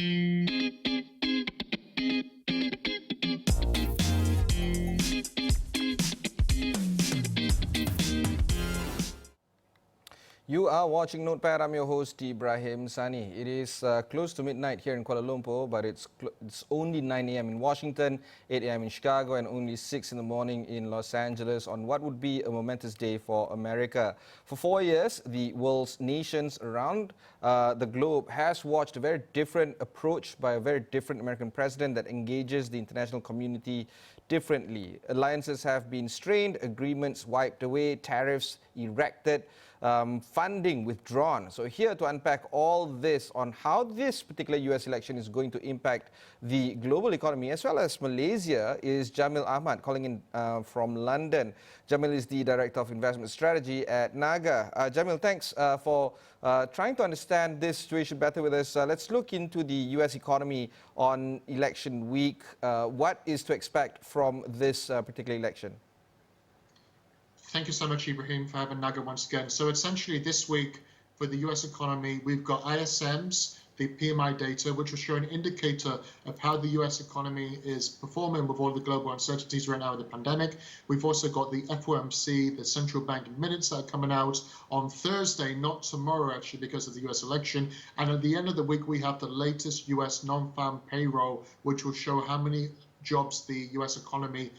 You are watching Notepad. I'm your host, Ibrahim Sani. It is close to midnight here in Kuala Lumpur, but it's only 9 a.m. in Washington, 8 a.m. in Chicago, and only 6 in the morning in Los Angeles on what would be a momentous day for America. For 4 years, the world's nations around the globe has watched a very different approach by a very different American president that engages the international community differently. Alliances have been strained, agreements wiped away, tariffs erected, funding withdrawn. So here to unpack all this on how this particular US election is going to impact the global economy as well as Malaysia is Jameel Ahmad calling in from London. Jameel is the Director of Investment Strategy at NAGA. Jameel, thanks for trying to understand this situation better with us. Let's look into the US economy on election week. What is to expect from this particular election? Thank you so much, Ibrahim, for having NAGA once again. So essentially this week for the US economy, we've got ISM's, the PMI data, which will show an indicator of how the US economy is performing with all the global uncertainties right now with the pandemic. We've also got the FOMC, the central bank minutes that are coming out on Thursday, not tomorrow actually because of the US election. And at the end of the week, we have the latest US non-farm payroll, which will show how many jobs the US economy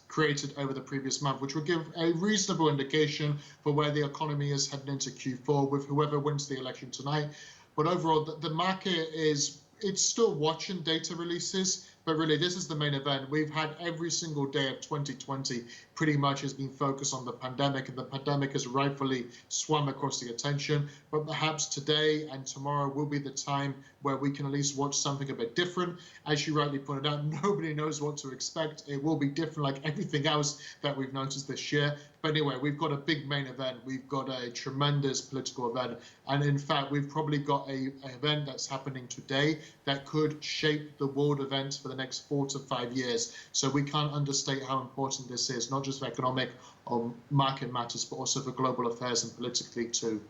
created over the previous month, which will give a reasonable indication for where the economy is heading into Q4 with whoever wins the election tonight. But overall, the market it's still watching data releases, but really this is the main event. We've had every single day of 2020 pretty much has been focused on the pandemic, and the pandemic has rightfully swum across the attention. But perhaps today and tomorrow will be the time where we can at least watch something a bit different. As you rightly pointed out, nobody knows what to expect. It will be different like everything else that we've noticed this year. But anyway, we've got a big main event. We've got a tremendous political event. And in fact, we've probably got an event that's happening today that could shape the world events for the next 4 to 5 years. So we can't understate how important this is, not just for economic or market matters, but also for global affairs and politically too.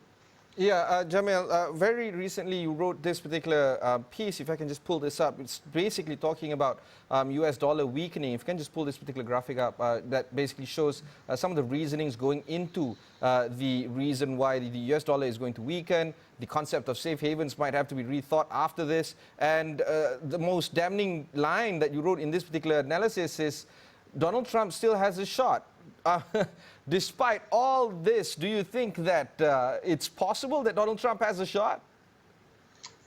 Yeah, Jameel, very recently you wrote this particular piece, if I can just pull this up. It's basically talking about US dollar weakening. If you can just pull this particular graphic up, that basically shows some of the reasonings going into the reason why the US dollar is going to weaken. The concept of safe havens might have to be rethought after this. And the most damning line that you wrote in this particular analysis is Donald Trump still has a shot. Despite all this, do you think that it's possible that Donald Trump has a shot?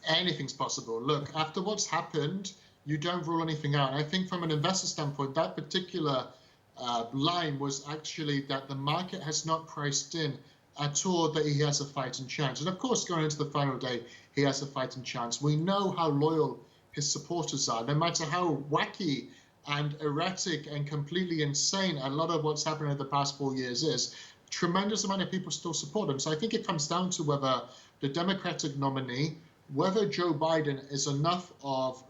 Anything's possible. Look, after what's happened, you don't rule anything out. And I think from an investor standpoint, that particular line was actually that the market has not priced in at all that he has a fighting chance. And of course, going into the final day, he has a fighting chance. We know how loyal his supporters are, no matter how wacky and erratic and completely insane a lot of what's happened in the past 4 years is. Tremendous amount of people still support him. So I think it comes down to whether the Democratic nominee, whether Joe Biden is enough of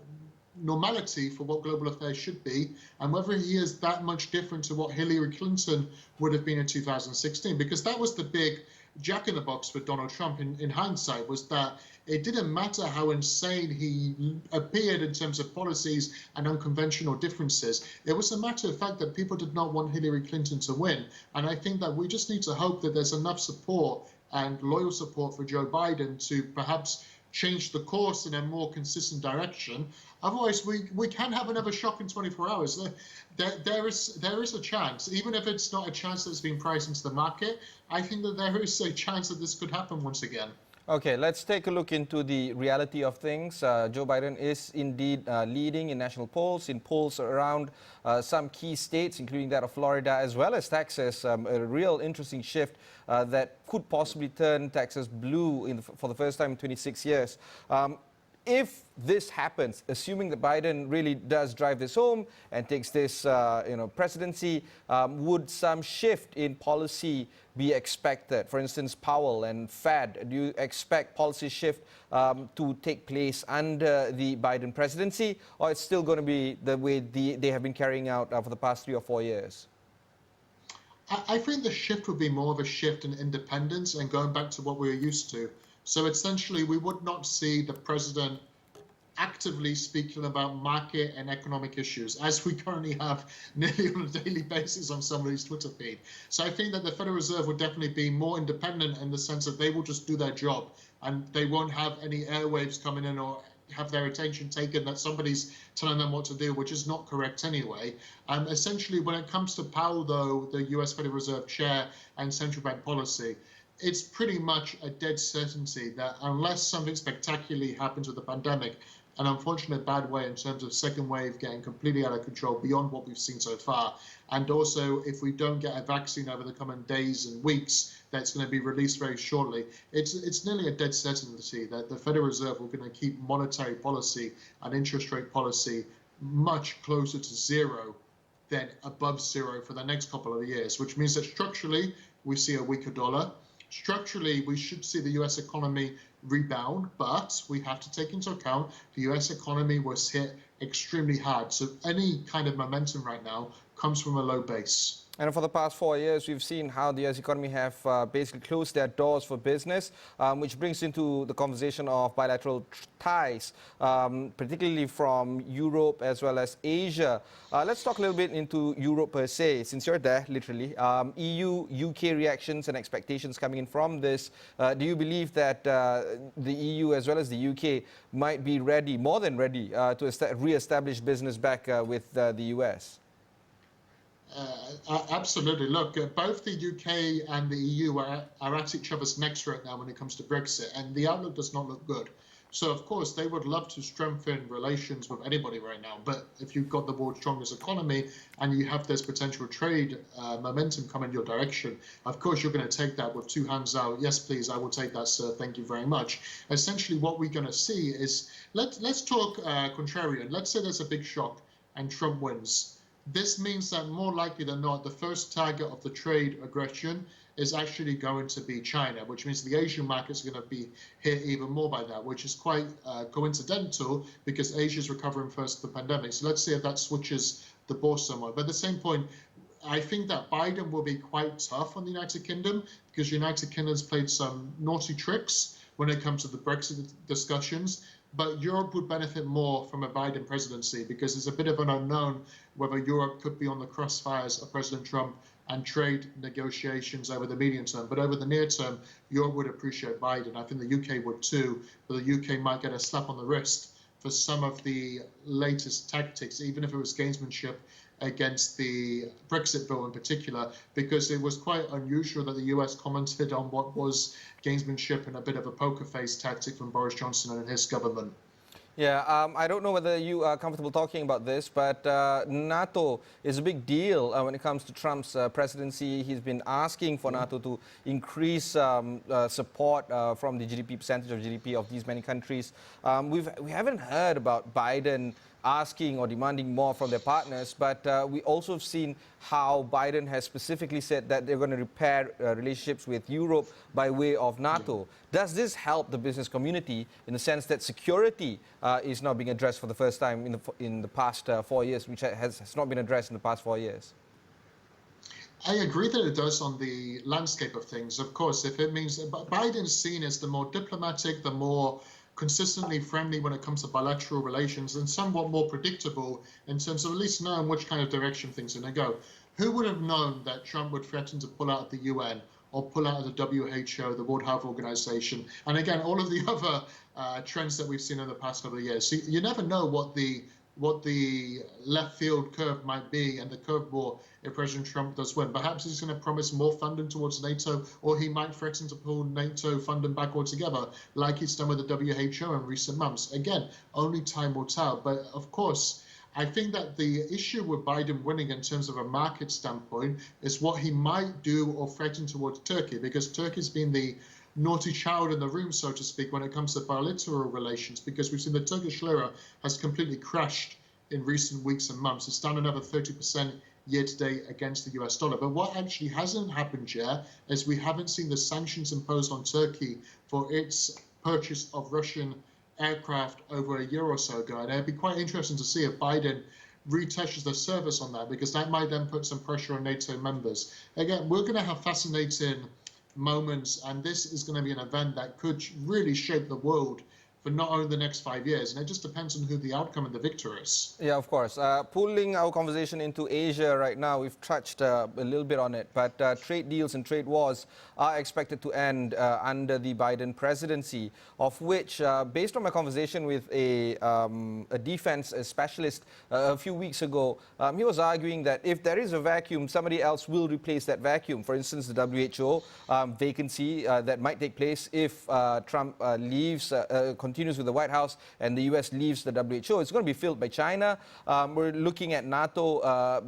normality for what global affairs should be, and whether he is that much different to what Hillary Clinton would have been in 2016, because that was the big jack in the box for Donald Trump in hindsight, was that it didn't matter how insane he appeared in terms of policies and unconventional differences. It was a matter of fact that people did not want Hillary Clinton to win. And I think that we just need to hope that there's enough support and loyal support for Joe Biden to perhaps change the course in a more consistent direction. Otherwise, we can have another shock in 24 hours. There is a chance, even if it's not a chance that's been priced into the market, I think that there is a chance that this could happen once again. Okay, let's take a look into the reality of things. Joe Biden is indeed leading in national polls, in polls around some key states, including that of Florida, as well as Texas. A real interesting shift that could possibly turn Texas blue for the first time in 26 years. If this happens, assuming that Biden really does drive this home and takes this presidency, would some shift in policy be expected? For instance, Powell and Fed, do you expect policy shift to take place under the Biden presidency, or it's still going to be the way they have been carrying out for the past 3 or 4 years? I think the shift would be more of a shift in independence and going back to what we were used to. So essentially, we would not see the president actively speaking about market and economic issues, as we currently have nearly on a daily basis on somebody's Twitter feed. So I think that the Federal Reserve will definitely be more independent in the sense that they will just do their job and they won't have any airwaves coming in or have their attention taken that somebody's telling them what to do, which is not correct anyway. Essentially, when it comes to Powell, though, the US Federal Reserve Chair and central bank policy, it's pretty much a dead certainty that unless something spectacularly happens with the pandemic, an unfortunate bad way in terms of second wave getting completely out of control beyond what we've seen so far, and also if we don't get a vaccine over the coming days and weeks that's going to be released very shortly, it's nearly a dead certainty that the Federal Reserve are going to keep monetary policy and interest rate policy much closer to zero than above zero for the next couple of years, which means that structurally we see a weaker dollar. Structurally, we should see the US economy rebound, but we have to take into account the US economy was hit extremely hard. So any kind of momentum right now comes from a low base. And for the past 4 years, we've seen how the US economy have basically closed their doors for business, which brings into the conversation of bilateral ties, particularly from Europe as well as Asia. Let's talk a little bit into Europe per se, since you're there, literally. EU, UK reactions and expectations coming in from this. Do you believe that the EU as well as the UK might be ready, more than ready, to re-establish business back with the US? Absolutely. Look, both the UK and the EU are at each other's necks right now when it comes to Brexit, and the outlook does not look good. So, of course, they would love to strengthen relations with anybody right now. But if you've got the world's strongest economy and you have this potential trade momentum coming your direction, of course, you're going to take that with two hands out. Yes, please, I will take that, sir. Thank you very much. Essentially, what we're going to see is, let's talk contrarian. Let's say there's a big shock and Trump wins. This means that more likely than not, the first target of the trade aggression is actually going to be China, which means the Asian markets are going to be hit even more by that, which is quite coincidental because Asia is recovering first of the pandemic. So let's see if that switches the ball somewhat. But at the same point, I think that Biden will be quite tough on the United Kingdom because the United Kingdom's played some naughty tricks when it comes to the Brexit discussions. But Europe would benefit more from a Biden presidency because it's a bit of an unknown whether Europe could be on the crossfires of President Trump and trade negotiations over the medium term. But over the near term, Europe would appreciate Biden. I think the UK would too, but the UK might get a slap on the wrist for some of the latest tactics, even if it was gamesmanship against the Brexit bill in particular, because it was quite unusual that the US commented on what was gamesmanship and a bit of a poker face tactic from Boris Johnson and his government. Yeah, I don't know whether you are comfortable talking about this, but NATO is a big deal when it comes to Trump's presidency. He's been asking for NATO to increase support from the GDP, percentage of GDP of these many countries. We haven't heard about Biden asking or demanding more from their partners, but we also have seen how Biden has specifically said that they're going to repair relationships with Europe by way of NATO. Does this help the business community in the sense that security is now being addressed for the first time in the past 4 years, which has not been addressed in the past 4 years? I agree that it does on the landscape of things. Of course, if it means Biden's seen as the more diplomatic, the more consistently friendly when it comes to bilateral relations and somewhat more predictable in terms of at least knowing which kind of direction things are going to go. Who would have known that Trump would threaten to pull out of the UN or pull out of the WHO, the World Health Organization, and again, all of the other trends that we've seen in the past couple of years. So you never know what the left field curve might be and the curveball if President Trump does win. Perhaps he's going to promise more funding towards NATO, or he might threaten to pull NATO funding back altogether, like he's done with the WHO in recent months. Again, only time will tell. But of course, I think that the issue with Biden winning in terms of a market standpoint is what he might do or threaten towards Turkey, because Turkey's been the naughty child in the room, so to speak, when it comes to bilateral relations, because we've seen the Turkish lira has completely crashed in recent weeks and months. It's down another 30% year to date against the US dollar. But what actually hasn't happened yet is we haven't seen the sanctions imposed on Turkey for its purchase of Russian aircraft over a year or so ago. And it'd be quite interesting to see if Biden retouches the service on that, because that might then put some pressure on NATO members. Again, we're going to have fascinating moments, and this is going to be an event that could really shape the world for not only the next 5 years, and it just depends on who the outcome and the victor is. Yeah, of course. Pulling our conversation into Asia right now, we've touched a little bit on it, but trade deals and trade wars are expected to end under the Biden presidency, of which, based on my conversation with a defense specialist a few weeks ago, he was arguing that if there is a vacuum, somebody else will replace that vacuum. For instance, the WHO vacancy that might take place if Trump continues with the White House and the US leaves the WHO. It's going to be filled by China. We're looking at NATO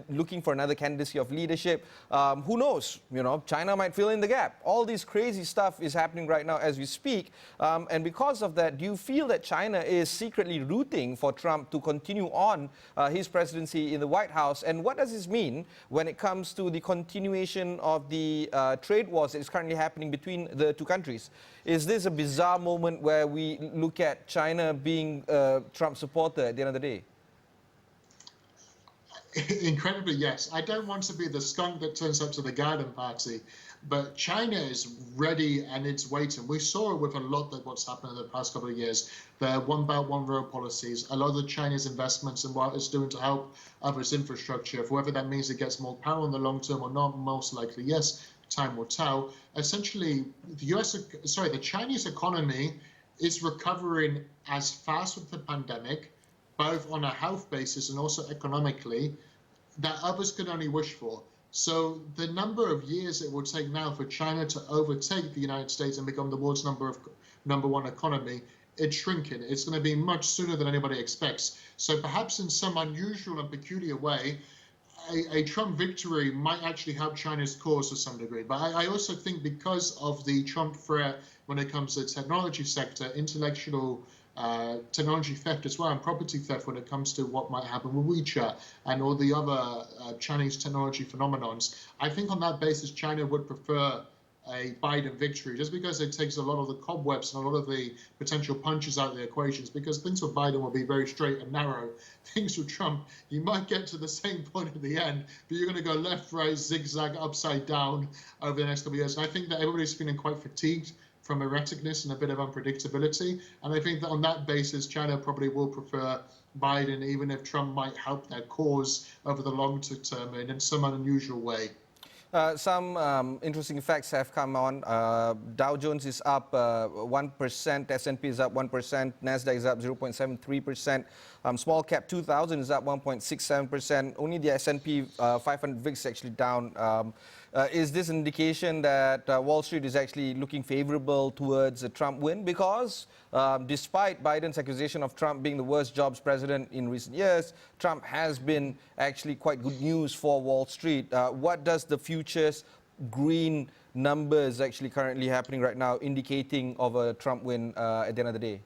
looking for another candidacy of leadership. Who knows? You know, China might fill in the gap. All this crazy stuff is happening right now as we speak. And because of that, do you feel that China is secretly rooting for Trump to continue on his presidency in the White House? And what does this mean when it comes to the continuation of the trade wars that is currently happening between the two countries? Is this a bizarre moment where we look at China being Trump supporter at the end of the day? Incredibly, yes. I don't want to be the skunk that turns up to the garden party, but China is ready and it's waiting. We saw it with a lot of what's happened in the past couple of years. The One Belt, One Road policies, a lot of the Chinese investments and what it's doing to help others' infrastructure, for whether that means it gets more power in the long term or not, most likely yes, time will tell. Essentially, the Chinese economy is recovering as fast with the pandemic, both on a health basis and also economically, that others could only wish for. So the number of years it will take now for China to overtake the United States and become the world's number one economy, it's shrinking. It's going to be much sooner than anybody expects. So perhaps in some unusual and peculiar way, a Trump victory might actually help China's cause to some degree. But I also think because of the Trump threat when it comes to the technology sector, intellectual technology theft as well, and property theft when it comes to what might happen with WeChat and all the other Chinese technology phenomenons, I think on that basis, China would prefer a Biden victory, just because it takes a lot of the cobwebs and a lot of the potential punches out of the equations, because things with Biden will be very straight and narrow. Things with Trump, you might get to the same point at the end, but you're going to go left, right, zigzag, upside down over the next couple of years. And I think that everybody's feeling quite fatigued from erraticness and a bit of unpredictability. And I think that on that basis, China probably will prefer Biden, even if Trump might help their cause over the long term in some unusual way. Some interesting facts have come on. Dow Jones is up 1%, S&P is up 1%, NASDAQ is up 0.73%, small cap 2000 is up 1.67%, only the S&P 500 VIX is actually down. Is this an indication that Wall Street is actually looking favorable towards a Trump win? Because despite Biden's accusation of Trump being the worst jobs president in recent years, Trump has been actually quite good news for Wall Street. What does the futures green numbers actually currently happening right now indicating of a Trump win at the end of the day?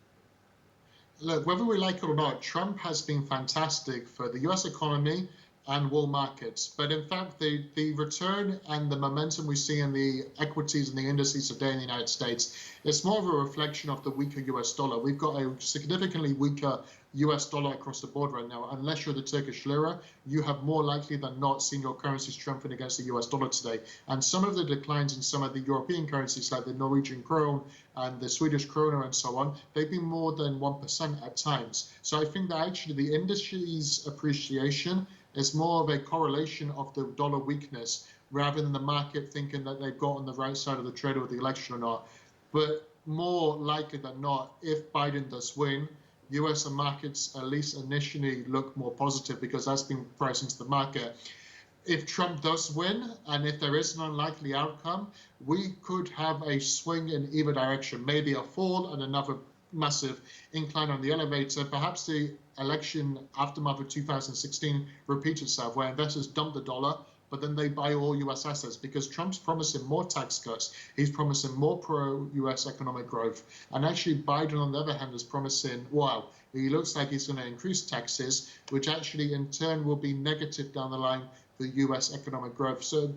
Look, whether we like it or not, Trump has been fantastic for the US economy and world markets. But in fact, the return and the momentum we see in the equities and the indices today in the United States, it's more of a reflection of the weaker US dollar. We've got a significantly weaker US dollar across the board right now. Unless you're the Turkish lira, you have more likely than not seen your currency strengthen against the US dollar today. And some of the declines in some of the European currencies, like the Norwegian krone and the Swedish krona and so on, they've been more than 1% at times. So I think that actually the industry's appreciation is more of a correlation of the dollar weakness rather than the market thinking that they've got on the right side of the trade or the election or not. But more likely than not, if Biden does win, US markets, at least initially, look more positive because that's been priced into the market. If Trump does win, and if there is an unlikely outcome, we could have a swing in either direction, maybe a fall and another massive incline on the elevator. Perhaps the election aftermath of 2016 repeats itself, where investors dump the dollar, but then they buy all US assets, because Trump's promising more tax cuts. He's promising more pro-US economic growth. And actually Biden, on the other hand, is promising, wow, he looks like he's going to increase taxes, which actually in turn will be negative down the line for US economic growth. So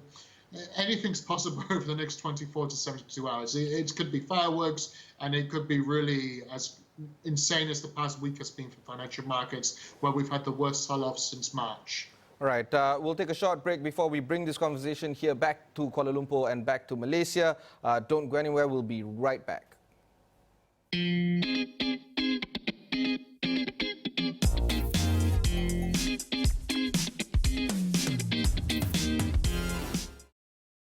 anything's possible over the next 24 to 72 hours. It could be fireworks, and it could be really as insane as the past week has been for financial markets, where we've had the worst sell-off since March. All right, we'll take a short break before we bring this conversation here back to Kuala Lumpur and back to Malaysia. Don't go anywhere, we'll be right back. you.